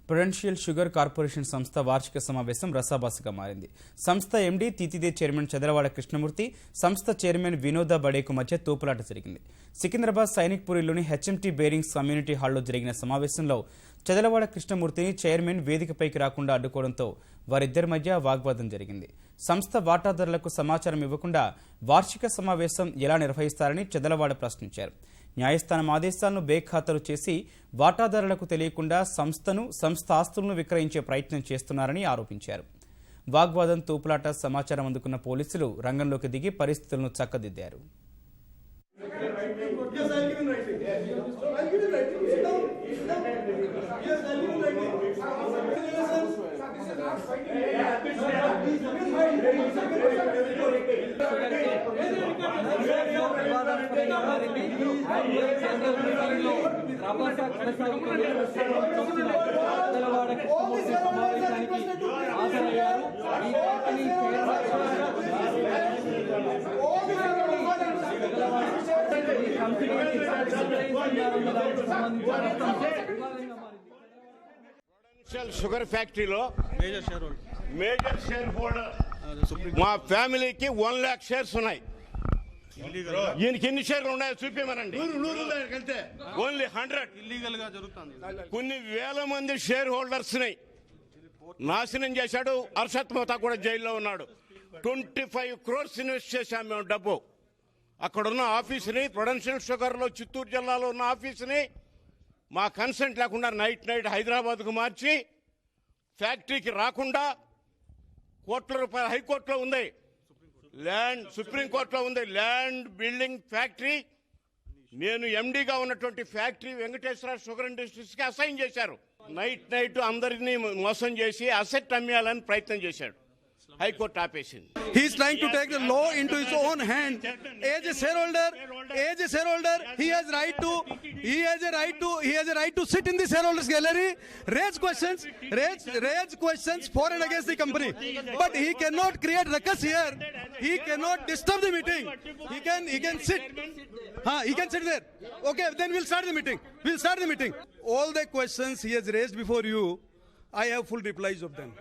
Prudential sugar corporation సంస్థ వార్షిక సమావేశం రసాబసాగా మారింది. సంస్థ ఎండీ తితిదే చైర్మన్ చదలవాడ కృష్ణమూర్తి, సంస్థ చైర్మన్ వినోద బడేకు మధ్య తోపులాట జరిగింది. సికింద్రాబాద్ సైనిక్పురిలోని హెచ్ఎంటీ బేరింగ్స్ కమ్యూనిటీ హాల్లో జరిగిన సమావేశంలో చదలవాడ కృష్ణమూర్తిని చైర్మన్ వేదికపైకి రాకుండా అడ్డుకోవడంతో వారిద్దరి మధ్య వాగ్వాదం జరిగింది. సంస్థ వాటాదారులకు సమాచారం ఇవ్వకుండా వార్షిక సమావేశం ఎలా నిర్వహిస్తారని చదలవాడ ప్రశ్నించారు. న్యాయస్థానం ఆదేశాలను బేఖాతరు చేసి వాటాదారులకు తెలియకుండా సంస్థ ఆస్తులను విక్రయించే ప్రయత్నం చేస్తున్నారని ఆరోపించారు. వాగ్వాదం తోపులాట సమాచారం అందుకున్న పోలీసులు రంగంలోకి దిగి పరిస్థితులను చక్కదిద్దారు. షుగర్ ఫ్యాక్టరీలో మేజర్ షేర్ హోల్డర్ మా ఫ్యామిలీకి 1 lakh షేర్స్ ఉన్నాయి. ఈయనకి ఎన్ని షేర్లు ఉన్నాయో చూపించమనండి. ఓన్లీ 100 ఇల్లీగల్ గా జరుగుతుంది. కొన్ని వేల మంది షేర్ హోల్డర్స్ ని నాశనం చేశాడు. అర్షత్ మెహతా కూడా జైల్లో ఉన్నాడు. 25 crores ఇన్వెస్ట్ చేశాం మేము డబ్బు. అక్కడున్న ఆఫీసుని ప్రుడెన్షియల్ షుగర్ లో చిత్తూరు జిల్లాలో ఉన్న ఆఫీసుని మా కన్సెంట్ లేకుండా నైట్ హైదరాబాద్కు మార్చి ఫ్యాక్టరీకి రాకుండా కోట్ల రూపాయల హైకోర్టులో ఉంది, సుప్రీంకోర్టులో ఉంది. ల్యాండ్ బిల్డింగ్ ఫ్యాక్టరీ నేను ఎండీగా ఉన్నటువంటి ఫ్యాక్టరీ వెంకటేశ్వర షుగర్ ఇండస్ట్రీస్ కి అసైన్ చేశారు. నైట్ అందరినీ మోసం చేసి అసెట్ అమ్మేయాలని ప్రయత్నం చేశాడు. హైకోర్టు ఆపేసింది. He is trying to take the law into his own hand. As a shareholder, he has a right to sit in the shareholders gallery, raise questions for and against the company. But he cannot create ruckus here. He cannot disturb the meeting. He can sit. He can sit there. Okay, then we'll start the meeting. All the questions he has raised before you, I have full replies of them.